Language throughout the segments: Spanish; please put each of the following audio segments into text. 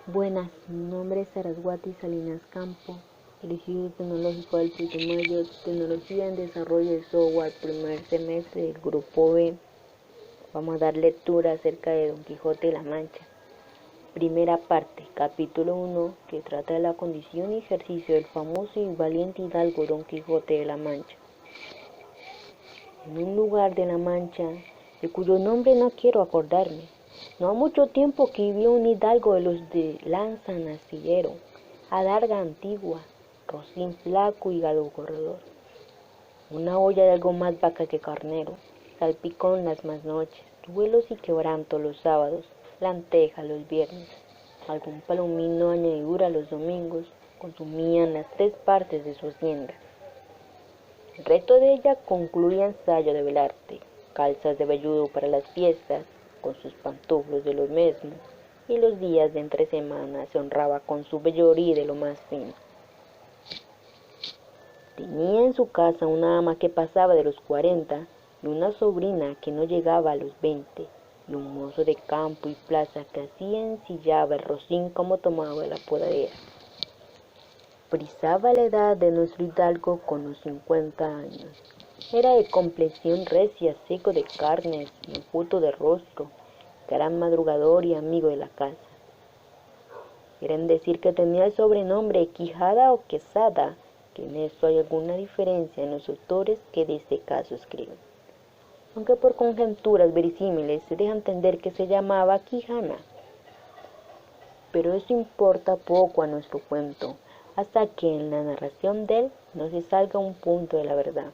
Buenas, mi nombre es Saraswati Salinas Campo, el Instituto Tecnológico del Putumayo, Tecnología en Desarrollo de Software, primer semestre del Grupo B. Vamos a dar lectura acerca de Don Quijote de la Mancha. Primera parte, capítulo 1, que trata de la condición y ejercicio del famoso y valiente hidalgo Don Quijote de la Mancha. En un lugar de la Mancha, de cuyo nombre no quiero acordarme, no ha mucho tiempo que vivió un hidalgo de los de lanza nacillero, adarga antigua, rocín flaco y galo corredor. Una olla de algo más vaca que carnero, salpicón las más noches, duelos y quebranto los sábados, lenteja los viernes, algún palomino añadidura los domingos, consumían las 3 partes de su hacienda. El resto de ella concluía ensayo de velarte, calzas de velludo para las fiestas, con sus pantuflos de los mismos, y los días de entre semanas se honraba con su vellorí de lo más fino. Tenía en su casa una ama que pasaba de los 40 y una sobrina que no llegaba a los 20, y un mozo de campo y plaza que así ensillaba el rocín como tomaba la podadera. Frisaba la edad de nuestro hidalgo con los 50 años. Era de complexión recia, seco de carnes, enjuto de rostro, gran madrugador y amigo de la casa. Quieren decir que tenía el sobrenombre Quijada o Quesada, que en esto hay alguna diferencia en los autores que de este caso escriben. Aunque por conjeturas verisímiles se deja entender que se llamaba Quijana. Pero eso importa poco a nuestro cuento, hasta que en la narración de él no se salga un punto de la verdad.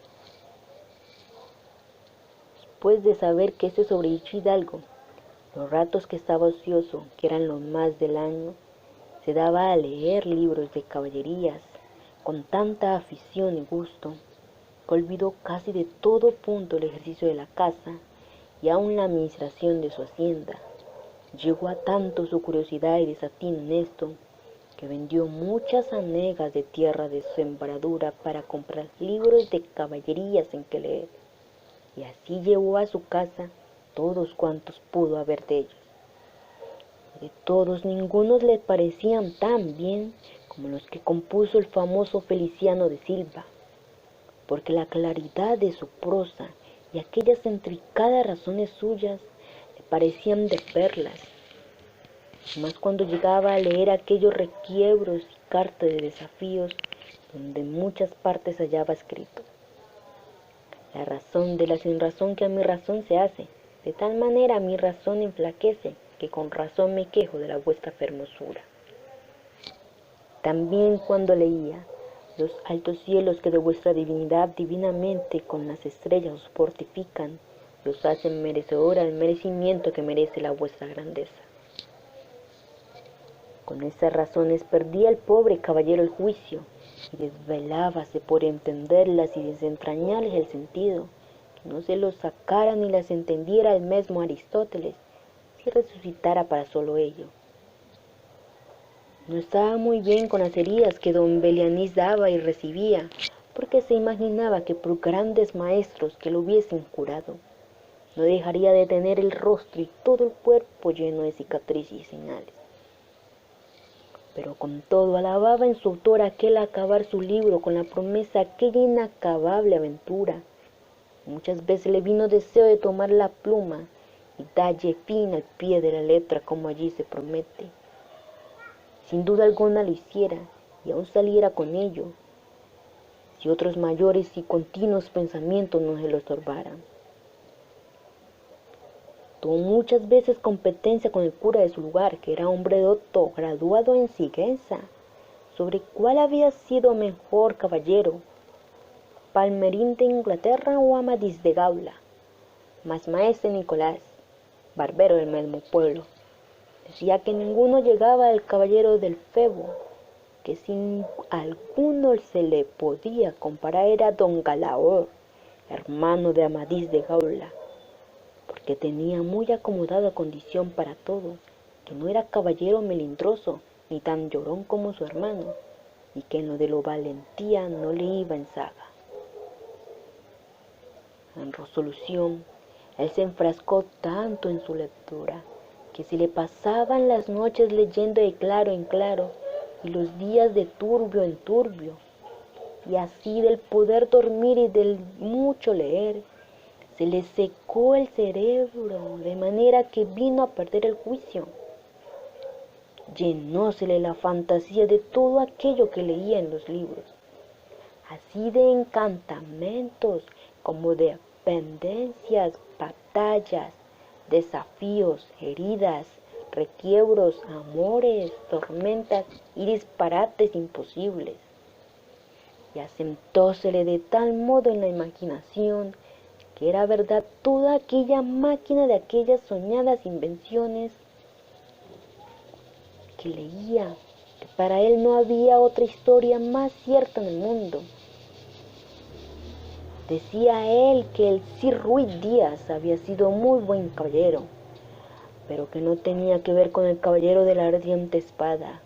Después de saber que ese sobredicho hidalgo, los ratos que estaba ocioso, que eran los más del año, se daba a leer libros de caballerías con tanta afición y gusto, que olvidó casi de todo punto el ejercicio de la casa y aun la administración de su hacienda. Llegó a tanto su curiosidad y desatino en esto, que vendió muchas hanegas de tierra de sembradura para comprar libros de caballerías en que leer, y así llevó a su casa todos cuantos pudo haber de ellos. De todos ningunos le parecían tan bien como los que compuso el famoso Feliciano de Silva, porque la claridad de su prosa y aquellas intricadas razones suyas le parecían de perlas, más cuando llegaba a leer aquellos requiebros y cartas de desafíos donde en muchas partes hallaba escrito: la razón de la sinrazón que a mi razón se hace, de tal manera mi razón enflaquece, que con razón me quejo de la vuestra fermosura. También cuando leía: los altos cielos que de vuestra divinidad divinamente con las estrellas os fortifican, y os hacen merecedora el merecimiento que merece la vuestra grandeza. Con estas razones perdía el pobre caballero el juicio, y desvelábase por entenderlas y desentrañarles el sentido, que no se los sacara ni las entendiera el mismo Aristóteles, si resucitara para solo ello. No estaba muy bien con las heridas que don Belianís daba y recibía, porque se imaginaba que por grandes maestros que lo hubiesen curado, no dejaría de tener el rostro y todo el cuerpo lleno de cicatrices y señales. Pero con todo alababa en su autor aquel acabar su libro con la promesa de aquella inacabable aventura. Muchas veces le vino deseo de tomar la pluma y dalle fin al pie de la letra como allí se promete. Sin duda alguna lo hiciera y aún saliera con ello, si otros mayores y continuos pensamientos no se lo estorbaran. Tuvo muchas veces competencia con el cura de su lugar, que era hombre docto, graduado en Sigüenza, sobre cuál había sido mejor caballero, Palmerín de Inglaterra o Amadís de Gaula, mas maese Nicolás, barbero del mismo pueblo, decía que ninguno llegaba al caballero del Febo, que sin alguno se le podía comparar era don Galaor, hermano de Amadís de Gaula, porque tenía muy acomodada condición para todo, que no era caballero melindroso, ni tan llorón como su hermano, y que en lo de la valentía no le iba en saga. En resolución, él se enfrascó tanto en su lectura, que se le pasaban las noches leyendo de claro en claro y los días de turbio en turbio, y así del poder dormir y del mucho leer, se le secó el cerebro de manera que vino a perder el juicio. Llenósele la fantasía de todo aquello que leía en los libros, así de encantamentos como de pendencias, batallas, desafíos, heridas, requiebros, amores, tormentas y disparates imposibles. Y asentósele de tal modo en la imaginación que era verdad toda aquella máquina de aquellas soñadas invenciones que leía, que para él no había otra historia más cierta en el mundo. Decía él que el Sir Ruiz Díaz había sido muy buen caballero, pero que no tenía que ver con el caballero de la ardiente espada,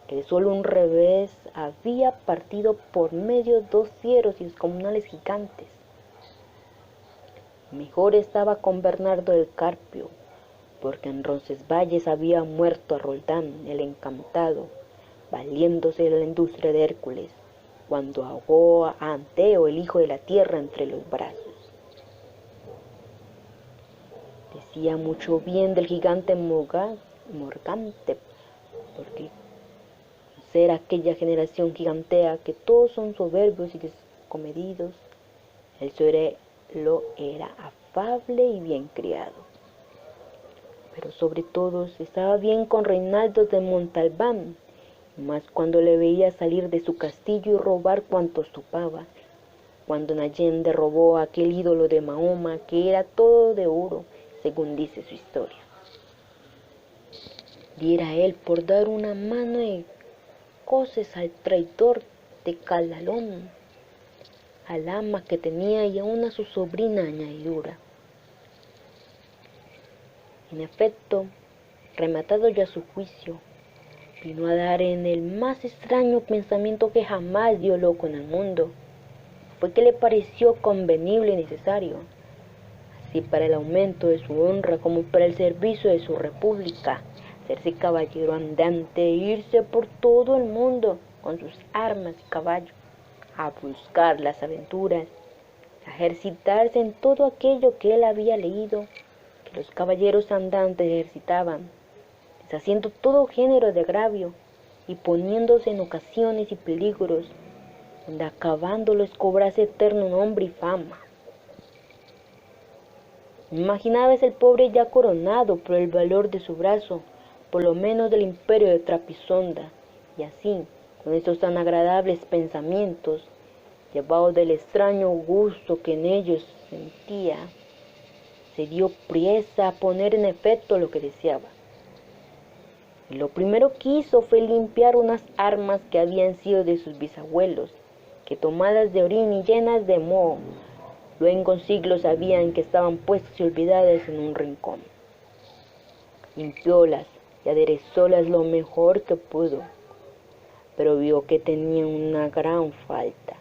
que de solo un revés había partido por medio dos fieros y descomunales gigantes. Mejor estaba con Bernardo del Carpio, porque en Roncesvalles había muerto a Roldán el encantado, valiéndose de la industria de Hércules, cuando ahogó a Anteo, el hijo de la tierra, entre los brazos. Decía mucho bien del gigante Morgante, porque ser aquella generación gigantea que todos son soberbios y descomedidos, el suelo era afable y bien criado. Pero sobre todos estaba bien con Reinaldo de Montalbán, más cuando le veía salir de su castillo y robar cuanto topaba, cuando en Allende robó a aquel ídolo de Mahoma que era todo de oro, según dice su historia. Diera él por dar una mano de coces al traidor de Calalón, al ama que tenía y aún a su sobrina añadidura. En efecto, rematado ya su juicio, vino a dar en el más extraño pensamiento que jamás dio loco en el mundo. Fue que le pareció convenible y necesario, así para el aumento de su honra como para el servicio de su república, hacerse caballero andante e irse por todo el mundo con sus armas y caballos, a buscar las aventuras, a ejercitarse en todo aquello que él había leído, que los caballeros andantes ejercitaban, deshaciendo todo género de agravio y poniéndose en ocasiones y peligros, donde acabándolos cobrase eterno nombre y fama. Imaginaba el pobre ya coronado por el valor de su brazo, por lo menos del imperio de Trapisonda, y así, con estos tan agradables pensamientos, llevado del extraño gusto que en ellos sentía, se dio priesa a poner en efecto lo que deseaba. Y lo primero que hizo fue limpiar unas armas que habían sido de sus bisabuelos, que tomadas de orín y llenas de moho, luego en siglos sabían que estaban puestas y olvidadas en un rincón. Limpiólas y aderezólas lo mejor que pudo, pero vio que tenían una gran falta,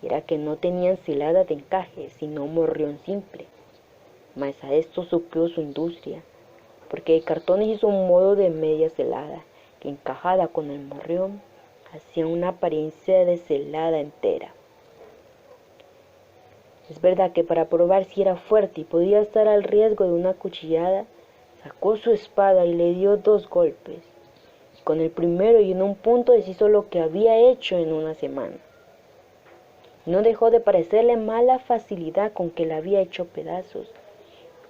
y era que no tenían celada de encaje, sino morrión simple. Mas a esto suplió su industria, porque de cartones hizo un modo de media celada, que encajada con el morrión, hacía una apariencia de celada entera. Es verdad que para probar si era fuerte y podía estar al riesgo de una cuchillada, sacó su espada y le dio 2 golpes. Y con el primero y en un punto deshizo lo que había hecho en una semana. No dejó de parecerle mala facilidad con que la había hecho pedazos.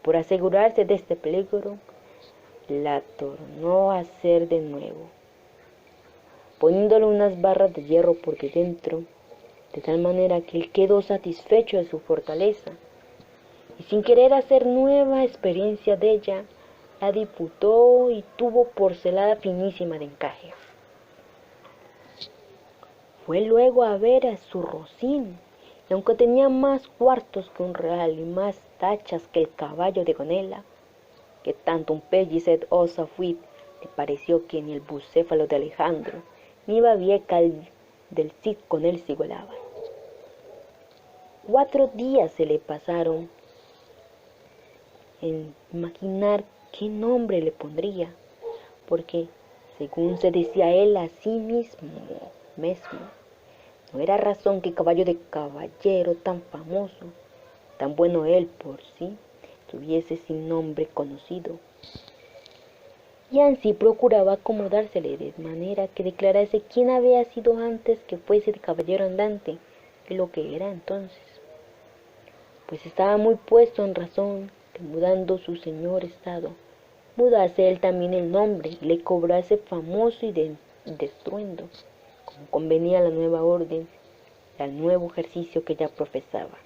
Por asegurarse de este peligro, la tornó a hacer de nuevo, poniéndole unas barras de hierro por dentro, de tal manera que él quedó satisfecho de su fortaleza, y sin querer hacer nueva experiencia de ella, la diputó y tuvo por celada finísima de encaje. Fue luego a ver a su Rocín, y aunque tenía más cuartos que un real y más tachas que el caballo de Gonela, que tanto un pellicet osa fuit, le pareció que ni el bucéfalo de Alejandro, ni Babieca del Cid con él se igualaban. 4 días se le pasaron en imaginar qué nombre le pondría, porque, según se decía él a sí mismo, no era razón que caballo de caballero tan famoso, tan bueno él por sí, tuviese sin nombre conocido. Y ansí procuraba acomodársele de manera que declarase quién había sido antes que fuese de caballero andante y lo que era entonces, pues estaba muy puesto en razón que mudando su señor estado, mudase él también el nombre y le cobrase famoso y de estruendo, como convenía a la nueva orden y al nuevo ejercicio que ya profesaba.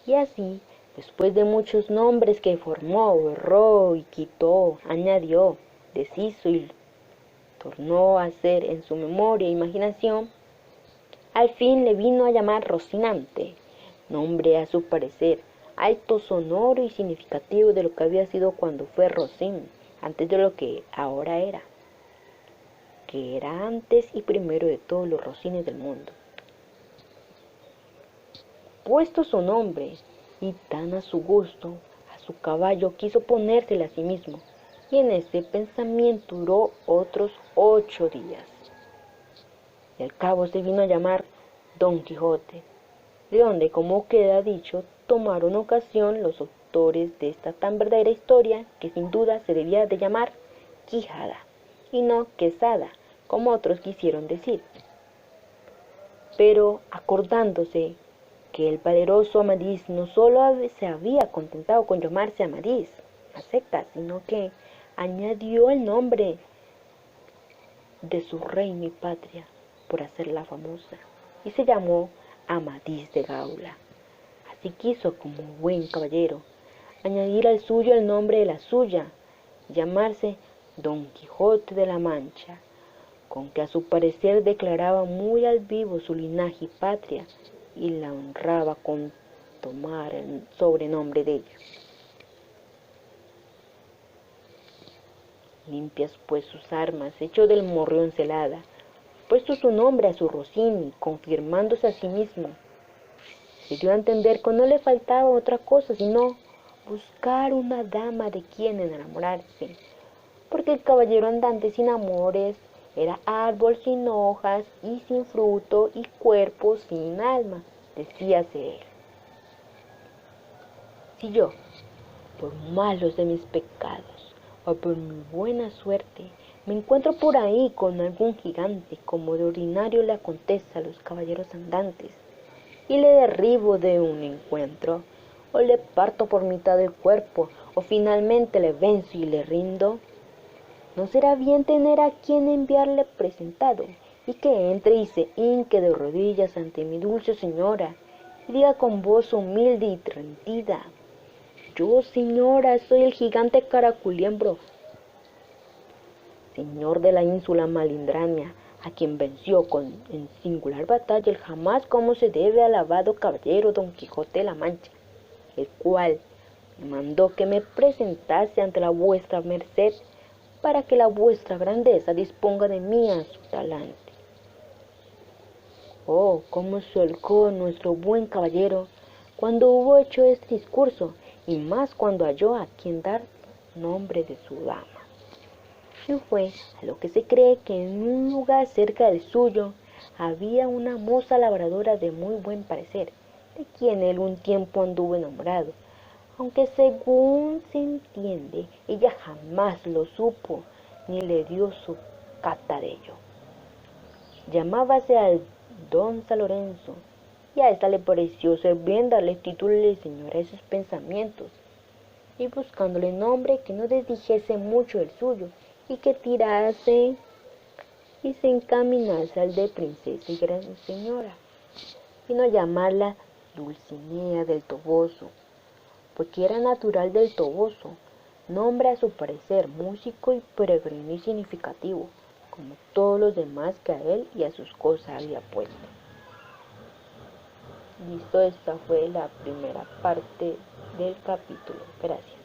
Y así, después de muchos nombres que formó, borró y quitó, añadió, deshizo y tornó a hacer en su memoria e imaginación, al fin le vino a llamar Rocinante, nombre a su parecer alto, sonoro y significativo de lo que había sido cuando fue Rocín, antes de lo que ahora era, que era antes y primero de todos los Rocines del mundo. Puesto su nombre, y tan a su gusto, a su caballo quiso ponérsele a sí mismo, y en ese pensamiento duró otros 8 días. Y al cabo se vino a llamar Don Quijote, de donde, como queda dicho, tomaron ocasión los autores de esta tan verdadera historia, que sin duda se debía de llamar Quijada, y no Quesada, como otros quisieron decir. Pero acordándose que el valeroso Amadís no solo se había contentado con llamarse Amadís a secas, sino que añadió el nombre de su reino y patria por hacerla famosa, y se llamó Amadís de Gaula. Así quiso, como buen caballero, añadir al suyo el nombre de la suya, llamarse Don Quijote de la Mancha, con que a su parecer declaraba muy al vivo su linaje y patria, y la honraba con tomar el sobrenombre de ella. Limpias pues sus armas, echó del morrión celada, puesto su nombre a su rocín y confirmándose a sí mismo, se dio a entender que no le faltaba otra cosa sino buscar una dama de quien enamorarse, porque el caballero andante sin amores era árbol sin hojas y sin fruto y cuerpo sin alma, decíase él. Si yo, por malos de mis pecados o por mi buena suerte, me encuentro por ahí con algún gigante, como de ordinario le acontece a los caballeros andantes, y le derribo de un encuentro, o le parto por mitad del cuerpo, o finalmente le venzo y le rindo, ¿no será bien tener a quien enviarle presentado, y que entre y se hinque de rodillas ante mi dulce señora, y diga con voz humilde y rendida: yo, señora, soy el gigante Caraculiembro, señor de la ínsula Malindrania, a quien venció en singular batalla el jamás como se debe alabado caballero Don Quijote de la Mancha, el cual me mandó que me presentase ante la vuestra merced, para que la vuestra grandeza disponga de mí a su talante. Oh, cómo se holgó nuestro buen caballero cuando hubo hecho este discurso, y más cuando halló a quien dar nombre de su dama. Y fue a lo que se cree que en un lugar cerca del suyo había una moza labradora de muy buen parecer, de quien él un tiempo anduvo enamorado, aunque según se entiende, ella jamás lo supo, ni le dio su cata de ello. Llamábase al don San Lorenzo, y a esta le pareció ser bien darle título de señora de sus pensamientos, y buscándole nombre que no desdijese mucho el suyo, y que tirase y se encaminase al de princesa y gran señora, y no llamarla Dulcinea del Toboso, porque era natural del Toboso, nombre a su parecer músico y peregrino y significativo, como todos los demás que a él y a sus cosas había puesto. Listo, esta fue la primera parte del capítulo. Gracias.